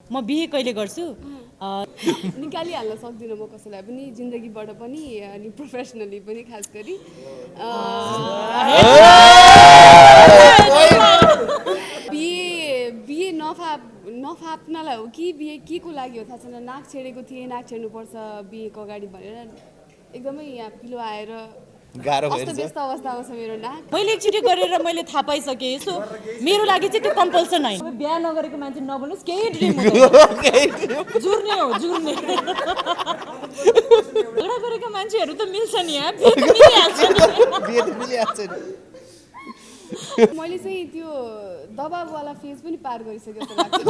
म बिहे कहिले गर्छु निकालिहाल्न सक्दिनँ म कसैलाई पनि जिन्दगीबाट पनि अनि प्रोफेसनली पनि खास गरी बिहे बिहे नफाप्नलाई हो कि बिहे के को लागि हो थाहा छैन। नाक छेडेको थिएँ, नाक छेड्नुपर्छ बिहेको अगाडि भनेर एकदमै यहाँ पिलो आएर गाह्रो अस्तव्यस्त अवस्थामा छ मेरो नाक। मैले एकचोटि गरेर मैले थाहा पाइसकेँ सो मेरो लागि चाहिँ त्यो कम्पल्सन होइन। बिहा नगरेको मान्छे नबोल्नुहोस्, केही ड्रिम हुँदैन, जुर्ने हो जुर्ने। झगडा गरेको मान्छेहरू त मिल्छ नि, बिहे त मिलिहाल्छ नि। मैले चाहिँ त्यो दबाबवाला फेज पनि पार गरिसकेँ जस्तो लाग्छ।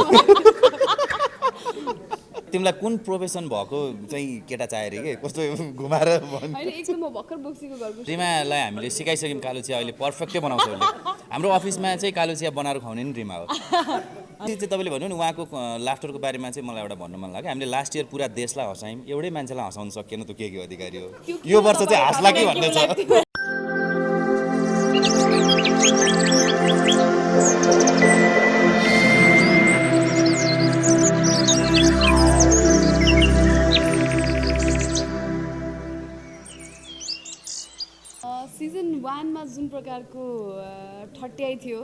तिमीलाई कुन प्रोफेसन भएको चाहिँ केटा चाहियो अरे के कस्तो घुमाएर होइन, एकदम म भर्खर बोक्सीको घरको रिमालाई हामीले सिकाइसक्यौँ कालो चिया अहिले पर्फेक्टै बनाउँछ उसले। हाम्रो अफिसमा चाहिँ कालो चिया बनाएर खुवाउने नि रिमा हो। त्यो चाहिँ तपाईँले भन्नु नि उहाँको लाफ्टरको बारेमा चाहिँ मलाई एउटा भन्नु मन लाग्यो। हामीले लास्ट इयर पुरा देशलाई हँसायौँ, एउटै मान्छेलाई हँसाउनु सकिएन, त्यो के अधिकारी हो। यो वर्ष चाहिँ हाँस्ला कि भन्ने छ। सिजन 1 मा जुन प्रकारको ठट्याइ थियो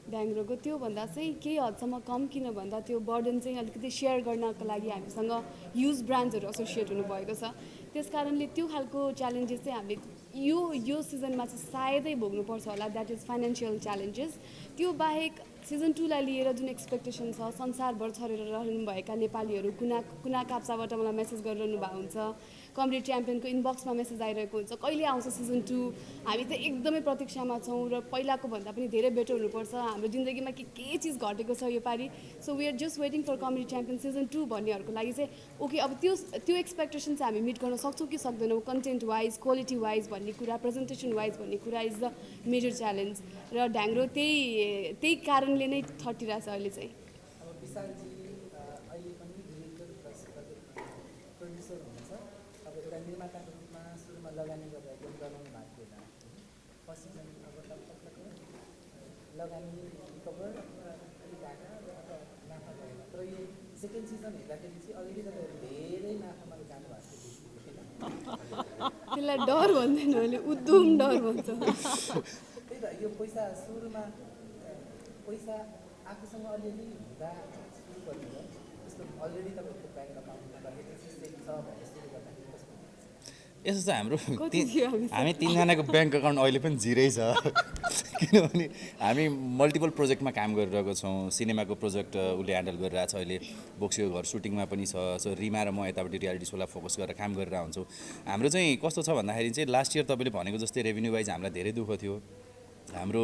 ड्याङ्ग्रोको, त्योभन्दा चाहिँ केही हदसम्म कम। किन भन्दा त्यो बर्डन चाहिँ अलिकति सेयर गर्नको लागि हामीसँग युज ब्रान्ड्सहरू एसोसिएट हुनुभएको छ। त्यस कारणले त्यो खालको च्यालेन्जेस चाहिँ हामीले यो सिजनमा चाहिँ सायदै भोग्नुपर्छ होला, द्याट इज फाइनेन्सियल च्यालेन्जेस। त्यो बाहेक सिजन 2 लाई लिएर जुन एक्सपेक्टेसन छ, संसारभर छरेर रहनुभएका नेपालीहरू कुना काप्चाबाट मलाई मेसेज गरिरहनु भएको हुन्छ, कमेडी च्याम्पियनको इनबक्समा मेसेज आइरहेको हुन्छ, कहिले आउँछ सिजन 2। हामी त एकदमै प्रतीक्षामा छौँ र पहिलाको भन्दा पनि धेरै बेटर हुनुपर्छ। हाम्रो जिन्दगीमा के चिज घटेको छ यो पालि, so we are just waiting for comedy champion season 2 भन्नेहरूको लागि चाहिँ ओके, अब त्यो एक्सपेक्टेसन चाहिँ हामी मिट गर्न सक्छौँ कि सक्दैनौँ, कन्टेन्ट वाइज, क्वालिटी वाइज भन्ने कुरा, प्रेजेन्टेसन वाइज भन्ने कुरा इज द मेजर च्यालेन्ज। र ढ्याङ्ग्रो त्यही कारणले नै ठटिरहेको छ अहिले चाहिँ। निर्माताको रूपमा सुरुमा लगानी गरेर एकदम गराउनु भएको थियो फर्स्ट सिजन। अब लगानी रिकभर अलिक आएन र नाफा भएन, तर यो सेकेन्ड सिजन हेर्दाखेरि चाहिँ अलरेडी तपाईँहरू धेरै नाफामा जानु भएको थियो। त्यसलाई डर भन्दैन, अहिले उद्यम डर भन्छ। त्यही त यो पैसा सुरुमा पैसा आफूसँग अलिअलि हुँदा सुरु गर्नुभयो, त्यस्तो अलरेडी तपाईँहरूको ब्याङ्क अकाउन्टमा सेभ छ भनेर सुरु गर्दाखेरि यसो छ हाम्रो हामी तिनजनाको ब्याङ्क अकाउन्ट अहिले पनि जिरै छ। किनभने हामी मल्टिपल प्रोजेक्टमा काम गरिरहेको छौँ। सिनेमाको प्रोजेक्ट उसले ह्यान्डल गरिरहेको छ, अहिले बोक्सीको घर सुटिङमा पनि छ। सो रिमा र म यतापट्टि रियालिटी सोलाई फोकस गरेर काम गरिरहेको हुन्छौँ। हाम्रो चाहिँ कस्तो छ भन्दाखेरि चाहिँ लास्ट इयर तपाईँले भनेको जस्तै रेभेन्यू वाइज हामीलाई धेरै दुःख थियो। हाम्रो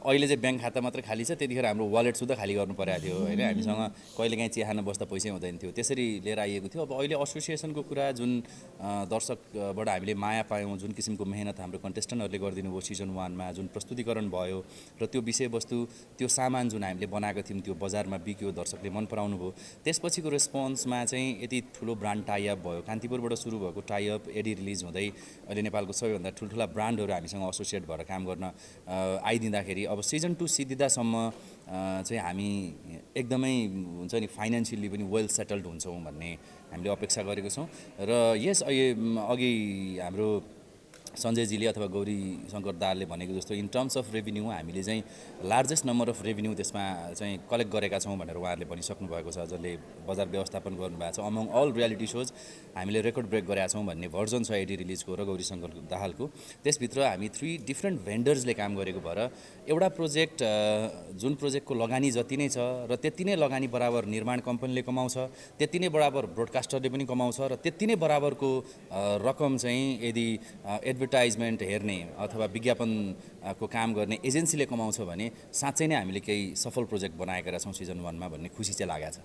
अहिले चाहिँ ब्याङ्क खाता मात्र खाली छ, त्यतिखेर हाम्रो वालेट सुधा खाली गर्नु परेको थियो होइन। हामीसँग कहिलेकाहीँ चिया खान बस्दा पैसै हुँदैन थियो, त्यसरी लिएर आइएको थियो। अब अहिले एसोसिएसनको कुरा जुन दर्शकबाट हामीले माया पायौँ, जुन किसिमको मेहनत हाम्रो कन्टेस्टेन्टहरूले गरिदिनु भयो सिजन 1 मा, जुन प्रस्तुतिकरण भयो र त्यो विषयवस्तु, त्यो सामान जुन हामीले बनाएको थियौँ त्यो बजारमा बिक्यो, दर्शकले मन पराउनु भयो। त्यसपछिको रेस्पोन्समा चाहिँ यति ठुलो ब्रान्ड टाइअप भयो, कान्तिपुरबाट सुरु भएको टाइअप एडी रिलिज हुँदै अहिले नेपालको सबैभन्दा ठुल्ठुला ब्रान्डहरू हामीसँग एसोसिएट भएर काम गर्न आइदिँदाखेरि अब सिजन 2 सिद्धिदासम्म चाहिँ हामी एकदमै हुन्छ नि फाइनेन्सियली पनि वेल सेटल्ड हुन्छौँ भन्ने हामीले अपेक्षा गरेको छौँ। र यस अघि हाम्रो सञ्जयजीले अथवा गौरी शङ्कर दाले भनेको जस्तो इन टर्म्स अफ रेभेन्यू हामीले चाहिँ लार्जेस्ट नम्बर अफ रेभेन्यू त्यसमा चाहिँ कलेक्ट गरेका छौँ भनेर उहाँहरूले भनिसक्नु भएको छ, जसले बजार व्यवस्थापन गर्नुभएको छ। अमङ अल रियालिटी सोज हामीले रेकर्ड ब्रेक गरेका छौँ भन्ने भर्जन छ एडी रिलिजको र गौरी शङ्कर दाहालको। त्यसभित्र हामी 3 डिफ्रेन्ट भेन्डर्सले काम गरेको भएर एउटा प्रोजेक्ट जुन प्रोजेक्टको लगानी जति नै छ र त्यति नै लगानी बराबर निर्माण कम्पनीले कमाउँछ, त्यति नै बराबर ब्रोडकास्टरले पनि कमाउँछ र त्यति नै बराबरको रकम चाहिँ यदि एडभर्टाइजमेन्ट हेर्ने अथवा विज्ञापनको काम गर्ने एजेन्सीले कमाउँछ भने साँच्चै नै हामीले केही सफल प्रोजेक्ट बनाएका छौँ सिजन 1 मा भन्ने खुसी चाहिँ लागेको छ।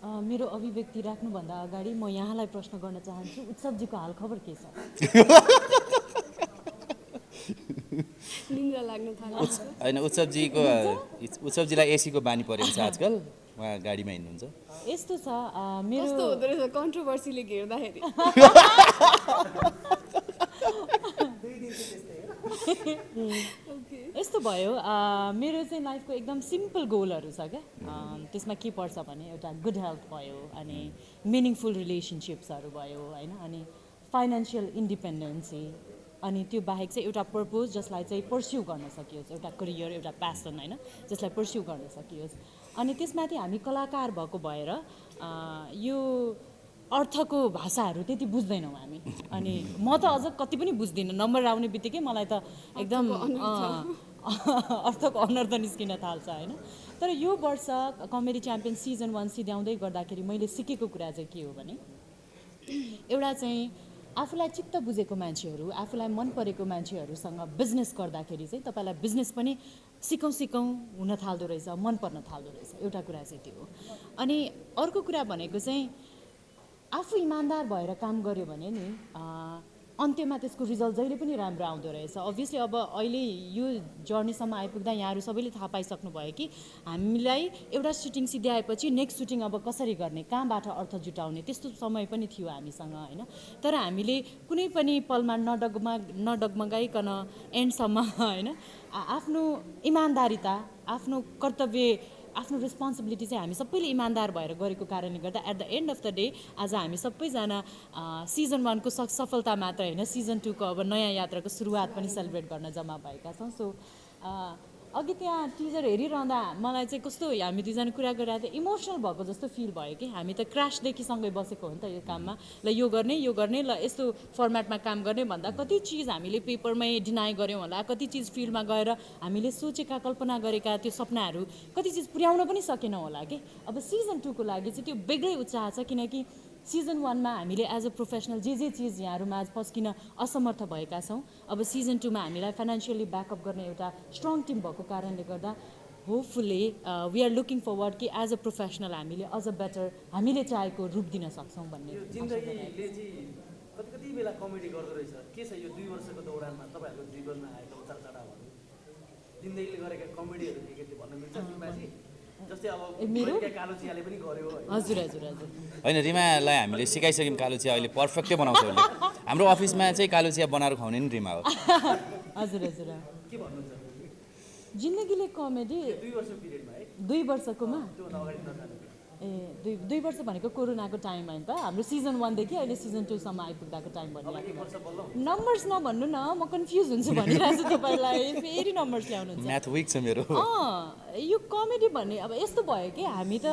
मेरो अभिव्यक्ति राख्नुभन्दा अगाडि म यहाँलाई प्रश्न गर्न चाहन्छु, उत्सवजीको हालखबर के छ? निन्द्रा लाग्न थाल्यो होइन, उत्सवजीलाई एसीको बानी परेको छ आजकल, उहाँ गाडीमा हिँड्नुहुन्छ। यस्तो छ मेरो कस्तो हुँदो रहेछ कन्ट्रोभर्सीले घेर्दाखेरि। यस्तो भयो मेरो चाहिँ लाइफको एकदम सिम्पल गोलहरू छ क्या त्यसमा के पर्छ भने एउटा गुड हेल्थ भयो अनि मिनिङफुल रिलेसनसिप्सहरू भयो होइन अनि फाइनेन्सियल इन्डिपेन्डेन्सी अनि त्यो बाहेक चाहिँ एउटा पर्पोज जसलाई चाहिँ पर्स्यु गर्न सकियोस् एउटा करियर एउटा प्यासन होइन जसलाई पर्स्यु गर्न सकियोस् अनि त्यसमाथि हामी कलाकार भएको भएर यो अर्थको भाषाहरू त्यति बुझ्दैनौँ हामी अनि म त अझ कति पनि बुझ्दिनँ नम्बर आउने बित्तिकै मलाई त एकदम अर्थको अनर्थ निस्किन थाल्छ होइन तर यो वर्ष कमेडी च्याम्पियन सिजन 1 सिध्याउँदै गर्दाखेरि मैले सिकेको कुरा चाहिँ के हो भने एउटा चाहिँ आफूलाई चित्त बुझेको मान्छेहरू आफूलाई मन परेको मान्छेहरूसँग बिजनेस गर्दाखेरि चाहिँ तपाईँलाई बिजनेस पनि सिकौँ हुन थाल्दो रहेछ मन पर्न थाल्दो रहेछ एउटा कुरा चाहिँ त्यो हो अनि अर्को कुरा भनेको चाहिँ आफू इमान्दार भएर काम गर्यो भने नि अन्त्यमा त्यसको रिजल्ट जहिले पनि राम्रो आउँदो रहेछ अभियसली अब अहिले यो जर्नीसम्म आइपुग्दा यहाँहरू सबैले थाहा पाइसक्नु भयो कि हामीलाई एउटा सुटिङ सिध्याएपछि नेक्स्ट सुटिङ अब कसरी गर्ने कहाँबाट अर्थ जुटाउने त्यस्तो समय पनि थियो हामीसँग होइन तर हामीले कुनै पनि पलमा नडगमगाइकन एन्डसम्म होइन आफ्नो इमान्दारिता आफ्नो कर्तव्य आफ्नो रेस्पोन्सिबिलिटी चाहिँ हामी सबैले इमान्दार भएर गरेको कारणले गर्दा at the end of the day आज हामी सबैजना सिजन 1 को सफलता मात्र होइन सिजन 2 को अब नयाँ यात्राको सुरुवात पनि सेलिब्रेट गर्न जम्मा भएका छौँ सो अघि त्यहाँ टिजर हेरिरहँदा मलाई चाहिँ कस्तो हामी दुईजना कुरा गरिरहेको थियो इमोसनल भएको जस्तो फिल भयो कि हामी त क्रासदेखि सँगै बसेको हो नि त यो काममा ल यो गर्ने ल यस्तो फर्मेटमा काम गर्ने भन्दा कति चिज हामीले पेपरमै डिनाइ गऱ्यौँ होला कति चिज फिल्डमा गएर हामीले सोचेका कल्पना गरेका त्यो सपनाहरू कति चिज पुर्याउन पनि सकेनौँ होला कि अब सिजन 2 को लागि चाहिँ त्यो बेग्लै उत्साह छ किनकि सिजन 1 मा हामीले एज अ प्रोफेसनल जे चिज यहाँहरूमा पस्किन असमर्थ भएका छौँ अब सिजन 2 मा हामीलाई फाइनेन्सियली ब्याकअप गर्ने एउटा स्ट्रङ टिम भएको कारणले गर्दा hopefully we are looking forward कि एज अ प्रोफेसनल हामीले अझ बेटर हामीले चाहेको रूप दिन सक्छौँ भन्ने जिन्दगीले चाहिँ कति बेला कमेडी गर्दो रहेछ के छ यो 2 वर्षको दौरानमा तपाईँहरूको जीवनमा आएका उतार चढावहरू जिन्दगीले गरेका कमेडीहरू के भन्नु मिल्छ रिमाजी जस्तै अब कालो चियाले पनि गर्यो हजुर होइन रिमालाई हामीले सिकाइसक्यौँ कालो चिया अहिले पर्फेक्टै बनाउँछ उसले हाम्रो अफिसमा चाहिँ कालो चिया बनाएर खुवाउने नि रिमा हो हजुर के भन्नुहुन्छ जिन्दगीले कमेडी 2 वर्ष पिरियडमा है 2 वर्षकोमा त्योभन्दा अगाडि नजानु ए 2 वर्ष भनेको कोरोनाको टाइम होइन त हाम्रो सिजन 1 देखि अहिले सिजन 2 सम्म आइपुग्दाको टाइम भनिरहेको नम्बर्स नभन्नु न म कन्फ्युज हुन्छु भनिरहेको छु तपाईँलाई फेरि नम्बर्स ल्याउनुहुन्छ म्याथ विक छ मेरो यो कमेडी भन्ने अब यस्तो भयो कि हामी त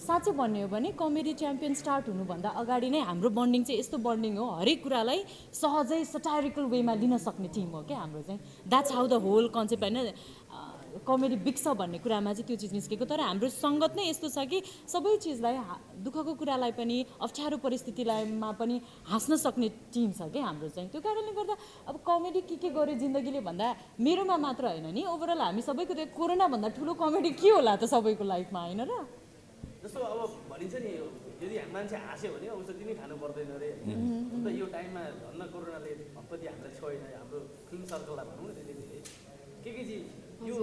साँच्चै भन्ने हो भने कमेडी च्याम्पियन स्टार्ट हुनुभन्दा अगाडि नै हाम्रो बन्डिङ चाहिँ यस्तो बन्डिङ हो हरेक कुरालाई सहजै सटारिकल वेमा लिन सक्ने टिम हो क्या हाम्रो चाहिँ that's how the whole concept होइन कमेडी बिग्छ भन्ने कुरामा चाहिँ त्यो चिज निस्केको तर हाम्रो सङ्गत नै यस्तो छ कि सबै चिजलाई दुःखको कुरालाई पनि अप्ठ्यारो परिस्थितिलाईमा पनि हाँस्न सक्ने टिम छ क्या हाम्रो चाहिँ त्यो कारणले गर्दा अब कमेडी के गर्यो जिन्दगीले भन्दा मेरोमा मात्र होइन नि ओभरअल हामी सबैको त्यो कोरोनाभन्दा ठुलो कमेडी के होला त सबैको लाइफमा होइन र जस्तो अब भनिन्छ नि यदि मान्छे हाँस्यो भने औषधि नै खानु पर्दैन अरे अन्त यो टाइममा धन्न कोरोनाले हप्पति हामीलाई छोएन हाम्रो फिल्म सर्कललाई भनौँ न त्यसले के चिज यो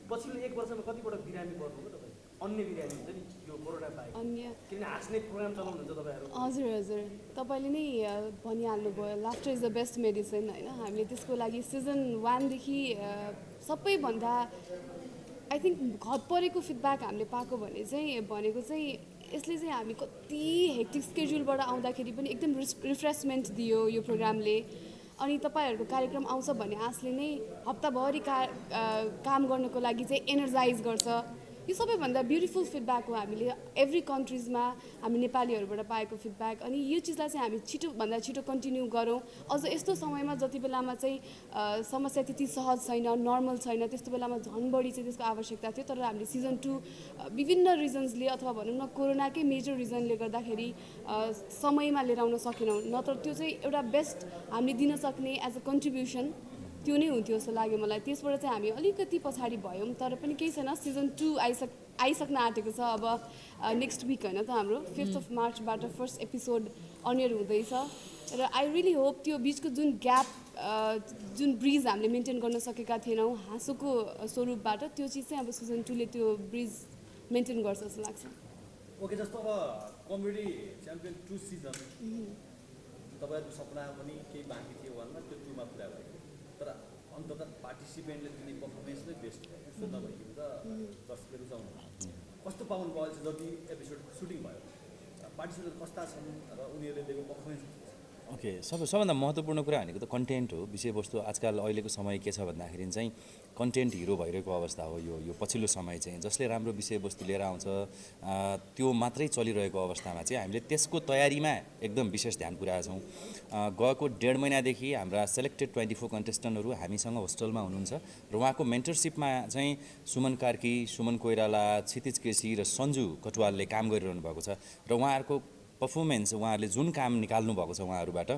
पछिल्लो 1 वर्षमा कतिपल्ट बिरामी पर्नुभयो तपाईँ अन्य बिरामी हुन्छ नि यो कोरोना बाहेक किन हाँस्ने प्रोग्राम चलाउनुहुन्छ तपाईँहरू हजुर तपाईँले नै भनिहाल्नुभयो laughter is the best medicine होइन हामीले त्यसको लागि सिजन 1 देखि सबैभन्दा आई थिङ्क घर परेको फिडब्याक हामीले पाएको भनेको चाहिँ यसले चाहिँ हामी कति हेक्टिक स्केड्युलबाट आउँदाखेरि पनि एकदम रिफ्रेसमेन्ट दियो यो प्रोग्रामले अनि तपाईँहरूको कार्यक्रम आउँछ भन्ने आशले नै हप्ताभरि काम गर्नको लागि चाहिँ एनर्जाइज गर्छ यो सबैभन्दा ब्युटिफुल फिडब्याक हो हामीले एभ्री कन्ट्रिजमा हामी नेपालीहरूबाट पाएको फिडब्याक अनि यो चिजलाई चाहिँ हामी छिटोभन्दा छिटो कन्टिन्यू गरौँ अझ यस्तो समयमा जति बेलामा चाहिँ समस्या त्यति सहज छैन नर्मल छैन त्यस्तो बेलामा झन् बढी चाहिँ त्यसको आवश्यकता थियो तर हामीले सिजन 2 विभिन्न रिजन्सले अथवा भनौँ न कोरोनाकै मेजर रिजनले गर्दाखेरि समयमा लिएर आउन सकेनौँ नत्र त्यो चाहिँ एउटा बेस्ट हामीले दिन सक्ने एज अ कन्ट्रिब्युसन त्यो नै हुन्थ्यो जस्तो लाग्यो मलाई त्यसबाट चाहिँ हामी अलिकति पछाडि भयौँ तर पनि केही छैन सिजन 2 आइसक्न आँटेको छ अब नेक्स्ट विक होइन त हाम्रो 5 मार्चबाट फर्स्ट एपिसोड अनियर हुँदैछ र आई रियली होप त्यो बिचको जुन ग्याप जुन ब्रिज हामीले मेन्टेन गर्न सकेका थिएनौँ हाँसोको स्वरूपबाट त्यो चिज चाहिँ अब सिजन 2ले त्यो ब्रिज मेन्टेन गर्छ जस्तो लाग्छ ओके जस्तो अब कमेडी च्याम्पियन 2 सिजन तपाईँहरूको सपना पनि केही बाँकी थियो भन्न त्यो 2 मा पुरा भयो तर अन्ततः पार्टिसिपेन्टले दिने पर्फर्मेन्स नै बेस्ट भयो त्यस्तो नभइकन त दर्शकले रुचाउनु कस्तो पाउनु भयो चाहिँ जति एपिसोड सुटिङ भयो पार्टिसिपेन्ट कस्ता छन् र उनीहरूले दिएको पर्फर्मेन्स ओके सबभन्दा महत्त्वपूर्ण कुरा भनेको त कन्टेन्ट हो विषयवस्तु आजकल अहिलेको समय के छ भन्दाखेरि चाहिँ कन्टेन्ट हिरो भइरहेको अवस्था हो यो पछिल्लो समय चाहिँ जसले राम्रो विषयवस्तु लिएर आउँछ त्यो मात्रै चलिरहेको अवस्थामा चाहिँ हामीले त्यसको तयारीमा एकदम विशेष ध्यान पुर्याएका छौँ गएको 1.5 महिनादेखि हाम्रा सेलेक्टेड 24 कन्टेस्टेन्टहरू हामीसँग होस्टेलमा हुनुहुन्छ र उहाँको मेन्टरसिपमा चाहिँ सुमन कार्की सुमन कोइराला क्षितिज केसी र सन्जु कटुवालले काम गरिरहनु भएको छ र उहाँहरूको पर्फर्मेन्स उहाँहरूले जुन काम निकाल्नु भएको छ उहाँहरूबाट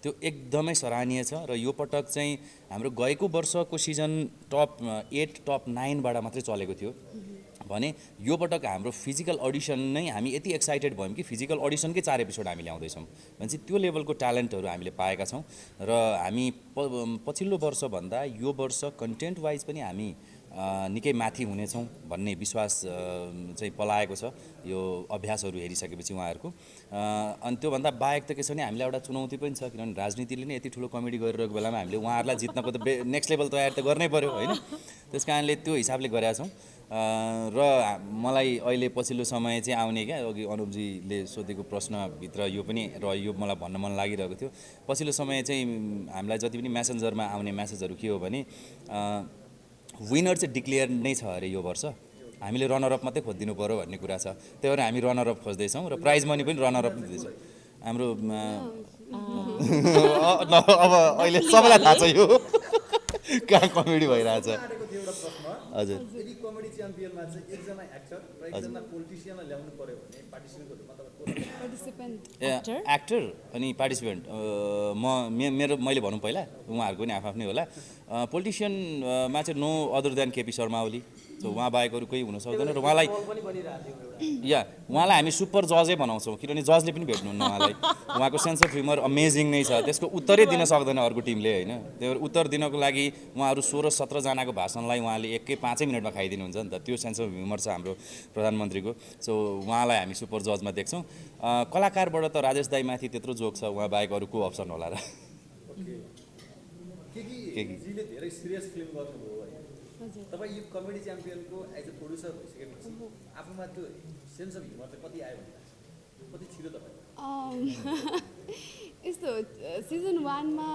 त्यो एकदमै सराहनीय छ र यो पटक चाहिँ हाम्रो गएको वर्षको सिजन टप 8 टप 9बाट मात्रै चलेको थियो भने यो पटक हाम्रो फिजिकल अडिसन नै हामी यति एक्साइटेड भयौँ कि फिजिकल अडिसनकै 4 एपिसोड हामी ल्याउँदैछौँ भने चाहिँ त्यो लेभलको ट्यालेन्टहरू हामीले पाएका छौँ र हामी पछिल्लो वर्षभन्दा यो वर्ष कन्टेन्ट वाइज पनि हामी निकै माथि हुनेछौँ भन्ने विश्वास चाहिँ पलाएको छ यो अभ्यासहरू हेरिसकेपछि उहाँहरूको अनि त्योभन्दा बाहेक त के छ भने हामीलाई एउटा चुनौती पनि छ किनभने राजनीतिले नै यति ठुलो कमेडी गरिरहेको बेलामा हामीले उहाँहरूलाई जित्नको त नेक्स्ट लेभल तयार त गर्नै पऱ्यो होइन त्यस कारणले त्यो हिसाबले गरेका छौँ र मलाई अहिले पछिल्लो समय चाहिँ आउने क्या अघि अनुपजीले सोधेको प्रश्नभित्र यो पनि र यो मलाई भन्न मन लागिरहेको थियो पछिल्लो समय चाहिँ हामीलाई जति पनि मेसेन्जरमा आउने मेसेजहरू के हो भने विनर चाहिँ डिक्लेयर नै छ अरे यो वर्ष हामीले रनरअप मात्रै खोजिदिनु पऱ्यो भन्ने कुरा छ त्यही भएर हामी रनरअप खोज्दैछौँ र प्राइज मनी पनि रनरअप दिँदैछौँ हाम्रो अब अहिले सबैलाई थाहा छ यो कहाँ कमेडी भइरहेछ हजुर यदि कमेडी च्याम्पियनमा चाहिँ एकजना एक्टर र एकजना पोलिटिसियनलाई ल्याउनु पर्यो भने पार्टिसिपेन्ट एक्टर अनि पार्टिसिपेन्ट मैले भनौँ पहिला उहाँहरूको पनि आफ्नै होला पोलिटिसियनमा चाहिँ no other than KP Sharma Oli so उहाँ बाहेक अरू कोही हुन सक्दैन र उहाँलाई हामी सुपर जजै बनाउँछौँ किनभने जजले पनि भेट्नुहुन्न उहाँलाई उहाँको सेन्स अफ ह्युमर अमेजिङ नै छ त्यसको उत्तरै दिन सक्दैन अर्को टिमले होइन त्यही भएर उत्तर दिनको लागि उहाँहरू 16-17 जनाको भाषणलाई उहाँले 1-5 मिनटमा खाइदिनुहुन्छ नि त त्यो सेन्स अफ ह्युमर छ हाम्रो प्रधानमन्त्रीको सो उहाँलाई हामी सुपर जजमा देख्छौँ कलाकारबाट त राजेश दाई माथि त्यत्रो जोक छ उहाँ बाहेक अरू को अप्सन होला र जीले धेरै सिरियस फिल्म गर्नुभयो है तपाईँ यो कमेडी च्याम्पियनको एज अ प्रड्युसर भइसकेपछि आफूमा त्यो सेन्स अफ ह्युमर चाहिँ कति आयो भने कति छिटो तपाईँ यस्तो सिजन 1मा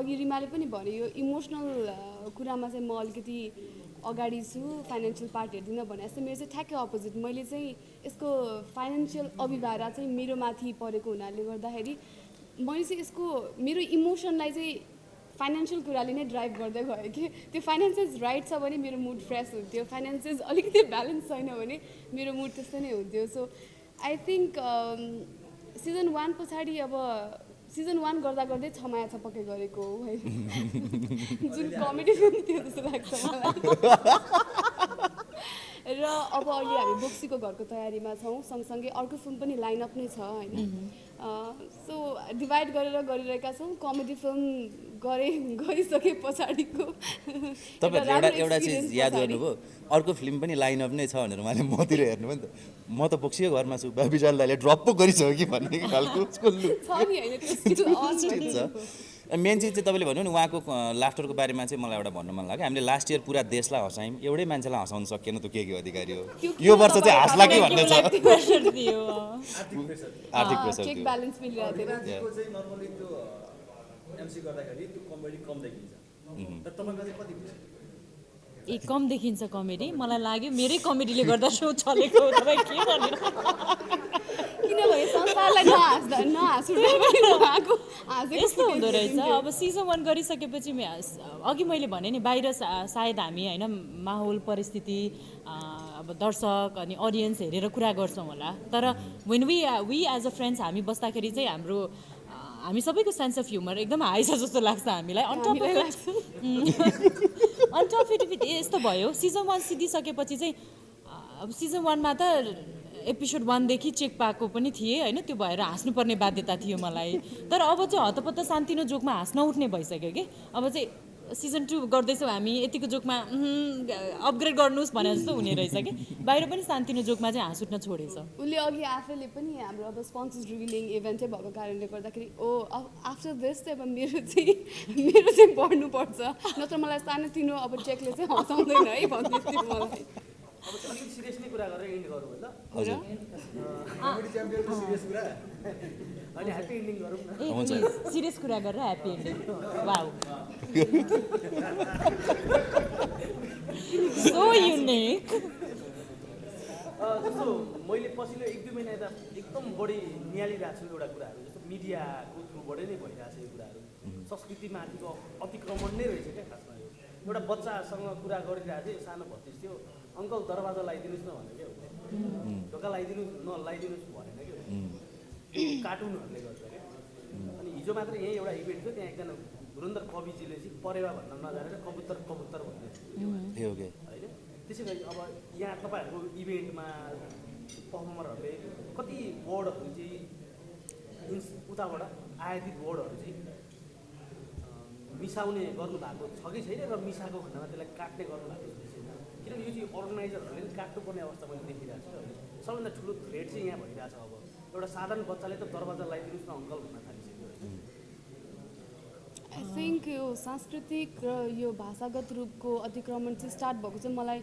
अघि रिमाले पनि भन्यो यो इमोसनल कुरामा चाहिँ म अलिकति अगाडि छु फाइनेन्सियल पार्ट हेर्दिनँ भने जस्तो मेरो चाहिँ ठ्याक्कै अपोजिट मैले चाहिँ यसको फाइनेन्सियल अभिभारा चाहिँ मेरो माथि परेको हुनाले गर्दाखेरि मैले चाहिँ यसको मेरो इमोसनलाई चाहिँ फाइनेन्सियल कुराले नै ड्राइभ गर्दै गयो कि त्यो फाइनेन्सेस राइट छ भने मेरो मुड फ्रेस हुन्थ्यो फाइनेन्सेस अलिकति ब्यालेन्स छैन भने मेरो मुड त्यस्तै नै हुन्थ्यो सो आई थिङ्क सिजन 1 पछाडि अब सिजन 1 गर्दा गर्दै छमाया छपक्कै गरेको हो है जुन कमेडी फिल्म थियो जस्तो लाग्छ मलाई र अब अहिले हामी बोक्सीको घरको तयारीमा छौँ सँगसँगै अर्को फिल्म पनि लाइनअप नै छ होइन सो डिभाइड गरेर गरिरहेका छौँ कमेडी फिल्म गरिसके पछाडिको तपाईँहरूले एउटा चिज याद गर्नुभयो अर्को फिल्म पनि लाइनअप नै छ भनेर उहाँले मतिर हेर्नुभयो नि त म त बोक्सीको घरमा छु विशाल दाइले ड्रप पो गरिसक्यो कि भन्ने खालको मेन चिज चाहिँ तपाईँले भन्नु नि उहाँको लाफ्टरको बारेमा चाहिँ मलाई एउटा भन्नु मन लाग्यो हामीले लास्ट इयर पुरा देशलाई हँसायौँ एउटै मान्छेलाई हँसाउन सकेन त के अधिकारी हो यो वर्ष चाहिँ हाँस्ला कि भन्ने छ आर्थिक प्रेसर चेक ब्यालेन्स मिलिरहेको थियो चाहिँ नर्मली त्यो एमसी गर्दाखेरि त्यो कमेडी कम देखिन्छ तर तपाईँको चाहिँ कति कम देखिन्छ कमेडी मलाई लाग्यो मेरै कमेडीले गर्दा सो चलेको तपाईँ के भनेर किनभने संसारलाई यस्तो हुँदो रहेछ अब सिजन 1 गरिसकेपछि अघि मैले भने नि बाहिर सायद हामी होइन माहौल परिस्थिति अब दर्शक अनि अडियन्स हेरेर कुरा गर्छौँ होला तर when we as a friends हामी बस्दाखेरि चाहिँ हामी सबैको सेन्स अफ ह्युमर एकदम हाई छ जस्तो लाग्छ हामीलाई अन टप इट यस्तो भयो सिजन 1 सिद्धिसकेपछि चाहिँ अब सिजन 1मा त एपिसोड 1 देखि चेक पाएको पनि थिएँ होइन त्यो भएर हाँस्नुपर्ने बाध्यता थियो मलाई तर अब चाहिँ हतपत्त सान्तिनो जोकमा हाँस्न उठ्ने भइसक्यो कि अब चाहिँ सिजन 2 गर्दैछौँ हामी यतिको जोकमा अपग्रेड गर्नुहोस् भने जस्तो हुने रहेछ कि बाहिर पनि सान्तिनो जोकमा चाहिँ हाँस उठ्न छोडेछ। उसले अघि आफैले पनि हाम्रो अब स्पोन्सर्स रिभिलिङ इभेन्टै भएको कारणले गर्दाखेरि आफ्टर दिस चाहिँ अब मेरो चाहिँ बढ्नुपर्छ, नत्र मलाई सानोतिनो अब चेकले चाहिँ हँसाउँदैन है भन्दै थियो मलाई। अब अलिक सिरियसली कुरा गरेर इन्ड गरौँ है त। हजुर अनि ह्याप्पी इन्डिङ गरौँ न। ए सिरियस कुरा गरेर happy ending wow so unique. जस्तो मैले पछिल्लो 1-2 महिना यता एकदम बढी निहालिरहेको छु एउटा कुराहरू, जस्तो मिडियाको थ्रुबाटै नै भइरहेको छ यो कुराहरू। संस्कृतिमाथिको अतिक्रमण नै रहेछ क्या खासमा यो। एउटा बच्चासँग कुरा गरिरहेको थियो, सानो भतिज थियो, अङ्कल दरवाजा लगाइदिनुहोस् न भने क्या ढोका लगाइदिनुहोस् लगाइदिनुहोस् भनेन क्या कार्टुनहरूले गर्दा क्या। अनि हिजो मात्र यहीँ एउटा इभेन्ट थियो, त्यहाँ एकजना धुरन्धर कविजीले चाहिँ परेवा भन्न नजानेर कबुतर कबुतर भन्ने होइन। त्यसै गरी अब यहाँ तपाईँहरूको इभेन्टमा पर्फर्मरहरूले कति वर्डहरू चाहिँ उताबाट आयातित वर्डहरू चाहिँ मिसाउने गर्नुभएको छ कि छैन, र मिसाएको खण्डमा त्यसलाई काट्ने गर्नुभएको छ कि छैन, किनभने यो चाहिँ अर्गनाइजरहरूले पनि काट्नुपर्ने अवस्था मैले देखिरहेको छु। सबभन्दा ठुलो थ्रेट चाहिँ यहाँ भइरहेको छ। अब एउटा साधारण बच्चाले त दरवाजा लगाइदिनुहोस् न अङ्कल भन्न थालिसक्यो। आई थिङ्क यो सांस्कृतिक र यो भाषागत रूपको अतिक्रमण चाहिँ स्टार्ट भएको चाहिँ मलाई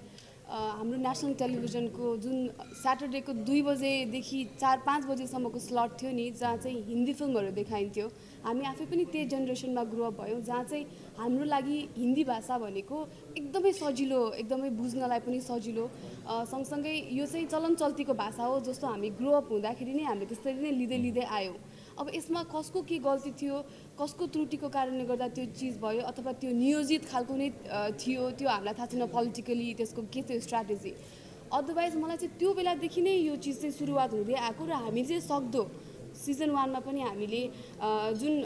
हाम्रो नेसनल टेलिभिजनको जुन स्याटरडेको 2 बजेदेखि 4-5 बजेसम्मको स्लट थियो नि, जहाँ चाहिँ हिन्दी फिल्महरू देखाइन्थ्यो। हामी आफै पनि त्यही जेनेरेसनमा ग्रो अप भयौँ, जहाँ चाहिँ हाम्रो लागि हिन्दी भाषा भनेको एकदमै सजिलो, एकदमै बुझ्नलाई पनि सजिलो, सँगसँगै यो चाहिँ चलन चल्तीको भाषा हो जस्तो हामी ग्रो अप हुँदाखेरि नै हामीले त्यसरी नै लिँदै लिँदै आयौँ। अब यसमा कसको के गल्ती थियो, कसको त्रुटिको कारणले गर्दा त्यो चिज भयो, अथवा त्यो नियोजित खालको नै थियो, त्यो हामीलाई थाहा छैन पोलिटिकली त्यसको के थियो स्ट्राटेजी। अदरवाइज मलाई चाहिँ त्यो बेलादेखि नै यो चिज चाहिँ सुरुवात हुँदै आएको, र हामीले चाहिँ सक्दो सिजन 1 मा पनि हामीले जुन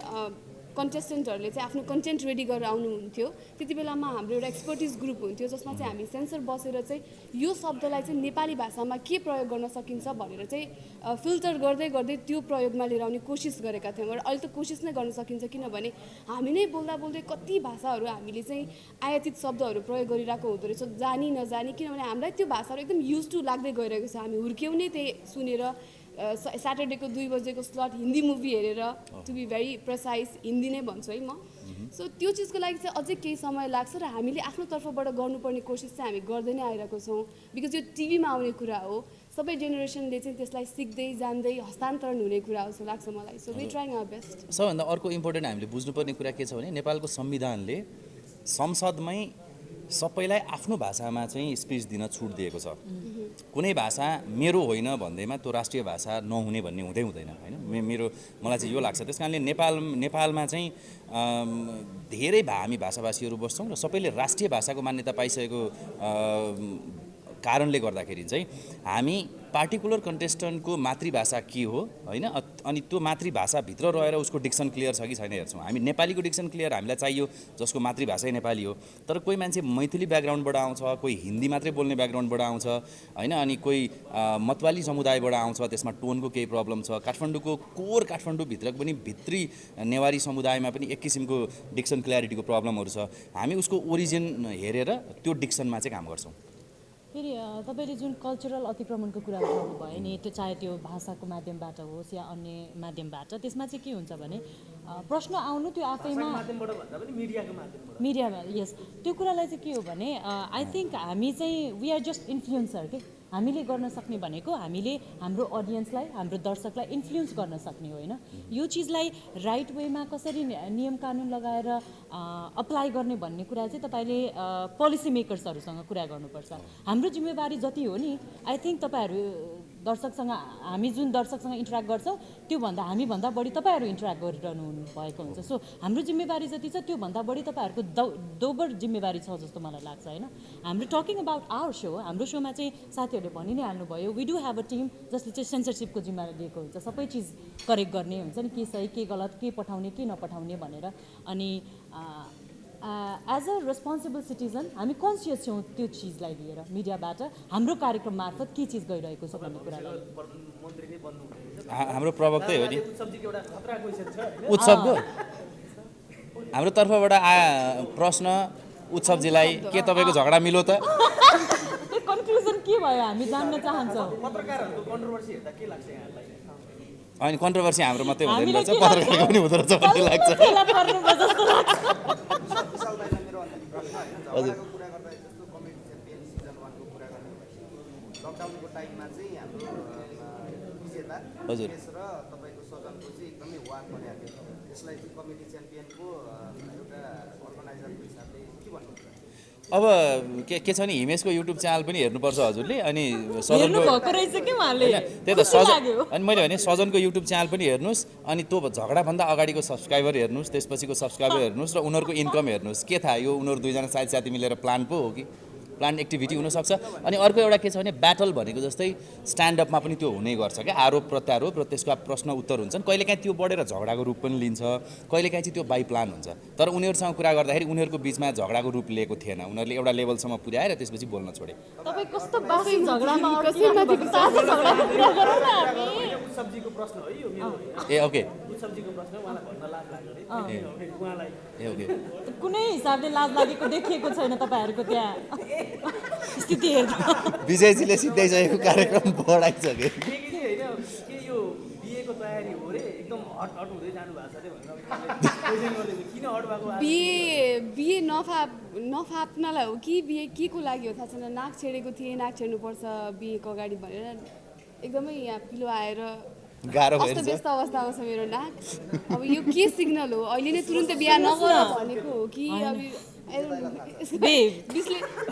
कन्टेस्टेन्टहरूले चाहिँ आफ्नो कन्टेन्ट रेडी गरेर आउनुहुन्थ्यो, त्यति बेलामा हाम्रो एउटा एक्सपर्टिज ग्रुप हुन्थ्यो जसमा चाहिँ हामी सेन्सर बसेर चाहिँ यो शब्दलाई चाहिँ नेपाली भाषामा के प्रयोग गर्न सकिन्छ भनेर चाहिँ फिल्टर गर्दै गर्दै त्यो प्रयोगमा लिएर आउने कोसिस गरेका थियौँ। र अहिले त कोसिस नै गर्न सकिन्छ, किनभने हामी नै बोल्दा बोल्दै कति भाषाहरू हामीले चाहिँ आयातित शब्दहरू प्रयोग गरिरहेको हुँदो रहेछ जानी नजानी, किनभने हामीलाई त्यो भाषाहरू एकदम युज टु लाग्दै गइरहेको छ। हामी हुर्क्यौँ नै त्यही सुनेर, स्याटरडेको 2 बजेको स्लट हिन्दी मुभी हेरेर, to be very precise Hindi नै भन्छु है म। सो त्यो चिजको लागि चाहिँ अझै केही समय लाग्छ, र हामीले आफ्नो तर्फबाट गर्नुपर्ने कोसिस चाहिँ हामी गर्दै नै आइरहेको छौँ। बिकज यो टिभीमा आउने कुरा हो, सबै जेनेरेसनले चाहिँ त्यसलाई सिक्दै जान्दै हस्तान्तरण हुने कुरा हो जस्तो लाग्छ मलाई। So we trying our best. सबभन्दा अर्को इम्पोर्टेन्ट हामीले बुझ्नुपर्ने कुरा के छ भने नेपालको संविधानले संसदमै सबैलाई आफ्नो भाषामा चाहिँ स्पिच दिन छुट दिएको छ। कुनै भाषा मेरो होइन भन्दैमा त्यो राष्ट्रिय भाषा नहुने भन्ने हुँदैन होइन। मलाई चाहिँ यो लाग्छ। त्यस कारणले नेपालमा चाहिँ धेरै हामी भाषाभाषीहरू बस्छौँ र सबैले राष्ट्रिय भाषाको मान्यता पाइसकेको कारणले गर्दाखेरि चाहिँ हामी पार्टिकुलर कन्टेस्टेन्टको मातृभाषा के हो होइन, अनि त्यो मातृभाषाभित्र रहेर उसको डिक्सन क्लियर छ कि छैन हेर्छौँ। हामी नेपालीको डिक्सन क्लियर हामीलाई चाहियो जसको मातृभाषै नेपाली हो, तर कोही मान्छे मैथिली ब्याकग्राउन्डबाट आउँछ, कोही हिन्दी मात्रै बोल्ने ब्याकग्राउन्डबाट आउँछ होइन, अनि कोही मतवाली समुदायबाट आउँछ, त्यसमा टोनको केही प्रब्लम छ। काठमाडौँको कोर काठमाडौँभित्र पनि भित्री नेवारी समुदायमा पनि एक किसिमको डिक्सन क्ल्यारिटीको प्रब्लमहरू छ। हामी उसको ओरिजिन हेरेर त्यो डिक्सनमा चाहिँ काम गर्छौँ। फेरि तपाईँले जुन कल्चरल अतिक्रमणको कुरा उठाउनु भयो नि, त्यो चाहे त्यो भाषाको माध्यमबाट होस् या अन्य माध्यमबाट, त्यसमा चाहिँ के हुन्छ भने प्रश्न आउनु त्यो आफैमा माध्यमबाट भन्दा पनि मिडियाको माध्यमबाट, मिडियामा यस त्यो कुरालाई चाहिँ के हो भने आई थिङ्क हामी चाहिँ वी आर जस्ट इन्फ्लुएन्सर के। हामीले गर्न सक्ने भनेको हामीले हाम्रो अडियन्सलाई, हाम्रो दर्शकलाई इन्फ्लुएन्स गर्न सक्ने होइन। यो चिजलाई राइट वेमा कसरी नियम कानुन लगाएर अप्लाई गर्ने भन्ने कुरा चाहिँ तपाईँले पोलिसी मेकर्सहरूसँग कुरा गर्नुपर्छ। हाम्रो जिम्मेवारी जति हो नि, आई थिङ्क तपाईँहरू दर्शकसँग, हामी जुन दर्शकसँग इन्टरेक्ट गर्छौँ त्योभन्दा हामीभन्दा बढी तपाईँहरू इन्टरेक्ट गरिरहनु भएको हुन्छ। सो हाम्रो जिम्मेवारी जति छ त्योभन्दा बढी तपाईँहरूको दोबर जिम्मेवारी छ जस्तो मलाई लाग्छ होइन। हाम्रो टकिङ अबाउट आवर सो, हाम्रो सोमा चाहिँ साथीहरूले भनि नै हाल्नुभयो, we do have a team जसले चाहिँ सेन्सरसिपको जिम्मा लिएको हुन्छ, सबै चिज करेक्ट गर्ने हुन्छ नि, के सही के गलत, के पठाउने के नपठाउने भनेर। अनि एज अ रेस्पोन्सिबल सिटिजन हामी कन्सियस छौँ त्यो चिजलाई लिएर, मिडियाबाट हाम्रो कार्यक्रम मार्फत के चिज गइरहेको छ भन्ने कुरालाई। मन्त्री नै बन्नु हाम्रो प्रवक्तै हो नि उत्सवजीको एउटा खतरा क्वेसन छ उत्सवको। हाम्रो तर्फबाट प्रश्न उत्सवजीलाई के तपाईँको झगडा मिलो त त्यो कन्क्लुजन के भयो हामी जान्न चाहन्छौँ पत्रकारहरूको कन्ट्रोभर्सी हेर्दा के लाग्छ यहाँलाई अनि कन्ट्रोभर्सी हाम्रो मात्रै हुँदैन हामीलाई रहेछ के लाग्छ? पत्रकारको पनि हुँदो रहेछ भन्ने लाग्छ फेला पर्नुपर्छ जस्तो लाग्छ विशाल दाइलाई मेरो अन्तिम प्रश्न होइन झगडाको कुरा गर्दा जस्तो कमेडी च्याम्पियन सिजन 1 को कुरा गर्ने भएपछि लकडाउनको टाइममा चाहिँ हाम्रो विजेता हजुर। उमेश र तपाईँको सजनको चाहिँ एकदमै वाक परेको थियो यसलाई चाहिँ कमेडी च्याम्पियनको एउटा अर्गनाइजरको हिसाबले के भन्नुहुन्छ अब के छ नि हिमेशको युट्युब च्यानल पनि हेर्नुपर्छ हजुरले अनि हेर्नु सजनको भएको रहेछ कि उहाँले त्यही त खुसी लाग्यो अनि मैले भने सजनको युट्युब च्यानल पनि हेर्नुहोस् अनि त्यो झगडाभन्दा अगाडिको सब्सक्राइबर हेर्नुहोस् त्यसपछिको सब्सक्राइबर हेर्नुहोस् र उनीहरूको इन्कम हेर्नुहोस् के थाहा यो उनीहरू दुईजना साथी मिलेर प्लान पो हो कि प्लान एक्टिभिटी हुनसक्छ अनि अर्को एउटा के छ भने ब्याटल भनेको जस्तै स्ट्यान्डअपमा पनि त्यो हुनै गर्छ क्या आरोप प्रत्यारोप र त्यसको प्रश्न उत्तर हुन्छन् कहिलेकाहीँ त्यो बढेर झगडाको रूप पनि लिन्छ कहिलेकाहीँ चाहिँ त्यो बाई प्लान हुन्छ तर उनीहरूसँग कुरा गर्दाखेरि उनीहरूको बिचमा झगडाको रूप लिएको थिएन उनीहरूले एउटा लेभलसम्म पुर्याएर त्यसपछि बोल्न छोडे तपाईँ कस्तो बासी झगडामा कसैमाथि ताजा झगडाको कुरा गरौँ न हामी उत्सवजीको प्रश्न है यो मेरो होइन ए ओके उत्सवजीको प्रश्न उहाँलाई भन्न लाज लाग्यो अरे उहाँलाई ए ओके कुनै हिसाबले लाज लागेको देखिएको छैन तपाईँहरूको त्यहाँ स्थिति हेर्दा विजयजीले सिद्धाइसकेको कार्यक्रम बढाइसके के चाहिँ होइन के यो बिहेको तयारी हो रे एकदम हट हट हुँदै जानु भएको छ अरे भनेर क्वेसन गर्दै किन हट भएको बिहे नफाप्नलाई हो कि बिहे के को लागि हो थाहा छैन नाक छेडेको थिएँ नाक छेड्नुपर्छ बिहेको अगाडि भनेर एकदमै यहाँ पिलो आएर गाह्रो अस्त भइरहेछ व्यस्त अवस्थामा छ मेरो नाक अब यो के सिग्नल हो अहिले नै तुरुन्तै बिहा नगर भनेको हो कि अब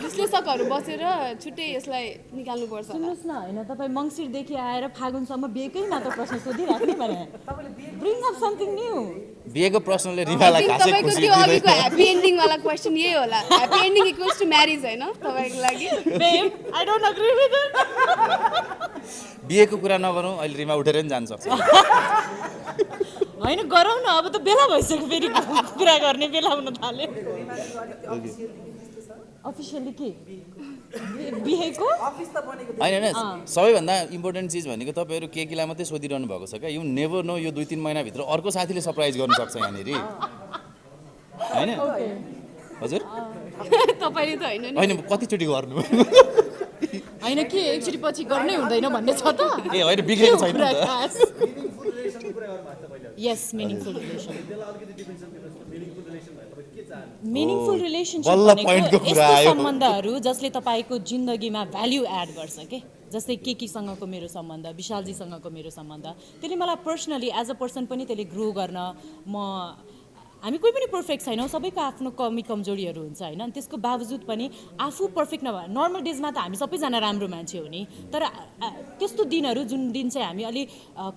विश्लेषकहरू बसेर छुट्टै यसलाई निकाल्नुपर्छ होला। सुन्नुहोस् न होइन तपाईँ मङ्सिरदेखि आएर फागुनसम्म बिहेकै मात्र प्रश्न सोधिराख्ने भने ब्रिङ अप समथिङ न्यू बिहेको प्रश्नले रिमालाई खासै तपाईँको खुसी त्यो अघिको दिँदैन ह्याप्पी एन्डिङ वाला क्वेसन यही होला happy ending equals to marriage होइन तपाईँको लागि babe I don't agree with it बिहेको कुरा नगरौँ अहिले रिमा उठेर नि जान सक्छ होइन गरौँ न अब त बेला भइसक्यो फेरि कुरा गर्ने बेला हुन थाल्यो अफिसियल्ली के बिहेको होइन सबैभन्दा इम्पोर्टेन्ट चिज भनेको तपाईँहरू केकीलाई मात्रै सोधिरहनु भएको छ क्या यु नेभर नो यो 2-3 महिनाभित्र अर्को साथीले सरप्राइज गर्नु सक्छ यहाँनिर होइन हजुर तपाईँले त होइन नि होइन कतिचोटि गर्नु होइन के एकचोटि पछि गर्नै हुँदैन भन्ने छ त ए होइन बिग्रेको छैन नि त मिनिङफुल रिलेसनको कुरा गर्नु भएको छ पहिला यस मिनिङफुल रिलेसन त्यसलाई अलिकति डिफरेन्सन दिनुहोस् न मिनिङफुल रिलेसन भयो तपाईँ के चाहनु मिनिङफुल रिलेसनसिप बल्ल भनेको पोइन्टको कुरा यस्तो आयो। सम्बन्धहरू जसले तपाईँको जिन्दगीमा भ्याल्यु एड गर्छ के जस्तै केकीसँगको मेरो सम्बन्ध विशालजीसँगको मेरो सम्बन्ध त्यसले मलाई पर्सनली एज अ पर्सन पनि त्यसले ग्रो गर्न हामी कोही पनि पर्फेक्ट छैनौँ सबैको आफ्नो कमी कमजोरीहरू हुन्छ होइन अनि त्यसको बावजुद पनि आफू पर्फेक्ट नभए नर्मल डेजमा त हामी सबैजना राम्रो मान्छे हो नि तर त्यस्तो दिनहरू जुन दिन चाहिँ हामी अलि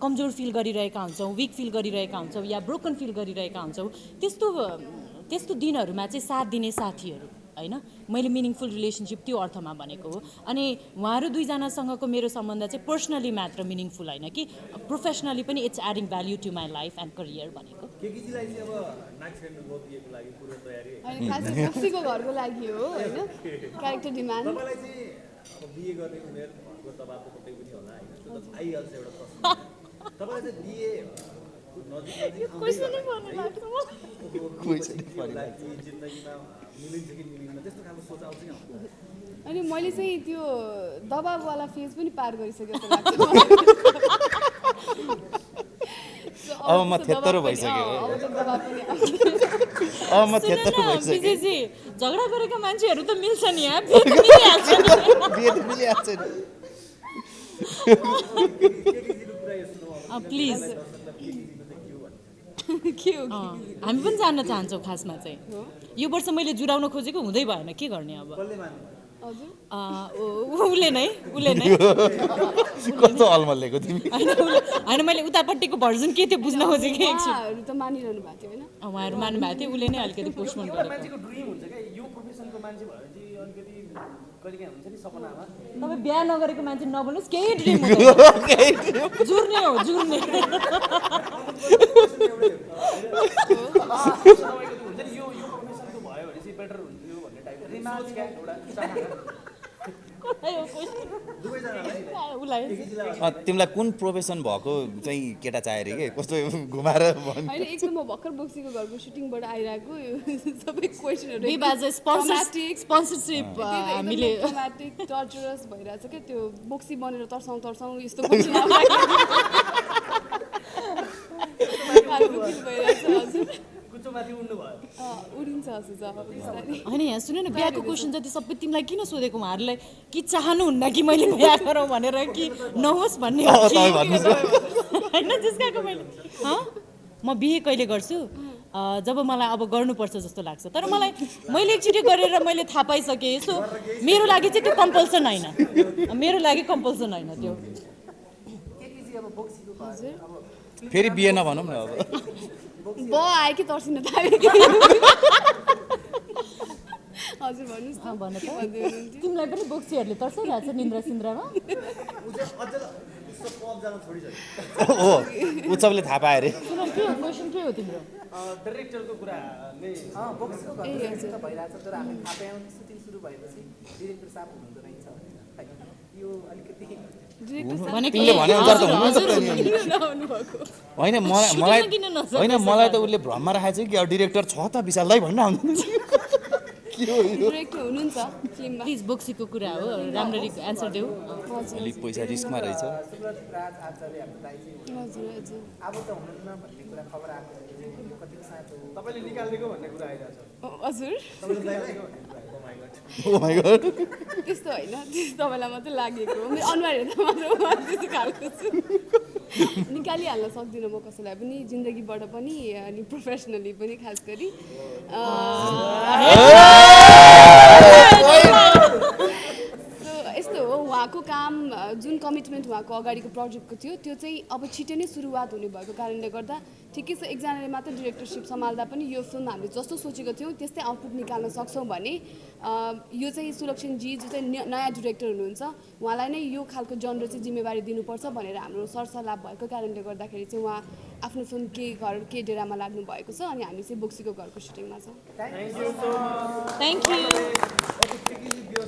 कमजोर फिल गरिरहेका हुन्छौँ विक फिल गरिरहेका हुन्छौँ या ब्रोकन फिल गरिरहेका हुन्छौँ त्यस्तो दिनहरूमा चाहिँ साथ दिने साथीहरू होइन मैले मिनिङफुल रिलेसनसिप त्यो अर्थमा भनेको हो अनि उहाँहरू दुईजनासँगको मेरो सम्बन्ध चाहिँ पर्सनली मात्र मिनिङफुल होइन कि प्रोफेसनली पनि it's adding value to my life and career भनेको केकीजीलाई चाहिँ अब नाक छेड्नु भयो बिहेको लागि पूर्व तयारी होइन खास खुसीको घरको लागि हो होइन क्यारेक्टर डिमान्ड तपाईँलाई चाहिँ अब बिहे गर्ने उमेरको दबाबको पट्टि पनि होला होइन त्यो त आइहाल्छ एउटा प्रश्न तपाईँलाई चाहिँ बिहे नजिक जिन्दगीमा मिलिन्छ कि मिलिन्न त्यस्तो खालको सोच आउँछ नि अनि मैले चाहिँ त्यो दबाबवाला फेज पनि पार गरिसकेँ जस्तो लाग्छ अब म थेत्तरो भइसक्यो अब म थेत्तरो भइसक्यो विजयजी झगडा गरेका मान्छेहरू त मिल्छ नि यहाँ बिहे त मिलिहाल्छ नि। बिहे त मिलिहाल्छ नि केटीजीको कुरा यो सुनौ अब प्लिज के हो हामी पनि जान्न चाहन्छौँ खासमा चाहिँ यो वर्ष मैले जुराउन खोजेको हुँदै भएन के गर्ने अब कसले मान्नु हजुर उसले नै कस्तो अलमल्लेको तिमी होइन मैले उतापट्टिको भर्जन के थियो बुझ्न खोजेँ कि एकछिन उहाँहरू त मानिरहनु भएको थियो होइन उहाँहरू मान्नुभएको थियो उसले नै अलिकति पोस्टपोन एउटा गरेको मान्छेको ड्रिम हुन्छ क्या यो प्रोफेसनको मान्छे भयो भने चाहिँ अलिकति कहिलेकाहीँ हुन्छ नि सपनामा तपाईँ बिहा नगरेको मान्छे नबोल्नुहोस् केही ड्रिम जुर्ने हो जुर्ने तपाईँको त्यो हुन्छ नि यो प्रोफेसनको भयो भने चाहिँ बेटर हुन्थ्यो भन्ने टाइपको सोच क्या एउटा चाहना। उसलाई तिमीलाई कुन प्रोफेसन भएको चाहिँ केटा चाहियो अरे के कस्तो घुमाएर भन् होइन एक त म भर्खर बोक्सीको घरको सुटिङबाट आइरहेको यो सबै क्वेसनहरू We as a sponsorship हामीले ट्रमाटिक टर्चरस भइरहेछ क्या त्यो बोक्सी बनेर तर्साउँ यस्तो क्वेसन भइरहेछ हजुर कुचोमाथि उड्नु भयो उडिन्छ हजुर जब बिस्तारै होइन यहाँ सुन न बिहाको क्वेसन जति सबै तिमीलाई किन सोधेको उहाँहरूलाई कि चाहनुहुन्न कि मैले बिहा गरौँ भनेर कि नहोस् भन्ने हो कि? होइन जिस्काएको मैले म बिहे कहिले गर्छु जब मलाई अब गर्नुपर्छ जस्तो लाग्छ तर मैले एकचोटि गरेर मैले थाहा पाइसकेँ सो मेरो लागि चाहिँ त्यो कम्पल्सन होइन मेरो लागि कम्पल्सन होइन त्यो फेरि बिहे नभनौँ न अब ब आयो कि तर्सिन थाल्यो कि हजुर भन्नुहोस् त भन के त भन्दै हुनुहुन्थ्यो? तिमीलाई पनि बोक्सीहरूले तर्साइरहेको छ निन्द्रा सिन्द्रामा हो उत्सवले थाहा पायो अरे सुन के हो क्वेसन के हो तिम्रो डाइरेक्टरको कुरा नै बक्सीको ए, घरको हजुर। त भइरहेछ तर हामी थाहा पायौँ कि सुटिङ सुरु भएपछि डिरेक्टर साहब हुनुहुँदो रहेछ खै, यो अलिकति डिरेक्टर साहब भनेको तिमीले भनेअनुसार त हुनुहुन्छ हजुर, त हजुर, नि। किन नहुनु भएको होइन मलाई सुटिङमा किन नसक्ने होइन मलाई त उसले भ्रममा राखेको छ कि अब डिरेक्टर छ त विशाल दाइ भन्न आउँदैन के हो यो डिरेक्टर हुनुहुन्छ टिममा प्लिज बोक्सीको कुरा हो राम्ररी एन्सर देऊ हजुर अलिक पैसा रिस्कमा रहेछ सुब्रत राज आचार्य हाम्रो दाइ चाहिँ हजुर हजुर अब त हुनुहुन्न भन्ने कुरा खबर आएको थियो यो कतिको साँचो हो तपाईँले निकालिदिएको भन्ने कुरा आइरहेछ हजुर ओ माइ गॉड त्यस्तो होइन त्यस्तो तपाईँलाई मात्रै लागेको हो मेरो अनुहार हेर्दा मात्र म त्यस्तो खालको छु निकालिहाल्न सक्दिनँ म कसैलाई पनि जिन्दगीबाट पनि अनि प्रोफेसनली पनि खास गरी So, यस्तो हो उहाँको काम जुन कमिटमेन्ट उहाँको अगाडिको प्रोजेक्टको थियो त्यो चाहिँ अब छिटै नै सुरुवात हुने भएको कारणले गर्दा ठिकै छ एकजनाले मात्र डिरेक्टरसिप सम्हाल्दा पनि यो फिल्म हामीले जस्तो सोचेको थियौँ त्यस्तै आउटपुट निकाल्न सक्छौँ भने यो चाहिँ सुलक्षणजी जो चाहिँ नयाँ डिरेक्टर हुनुहुन्छ उहाँलाई नै यो खालको जनर चाहिँ जिम्मेवारी दिनुपर्छ भनेर हाम्रो सरसल्लाह भएको कारणले गर्दाखेरि चाहिँ उहाँ आफ्नो फिल्म के डेरामा लाग्नु भएको छ अनि हामी चाहिँ बोक्सीको घरको सुटिङमा छौँ थ्याङ्क यू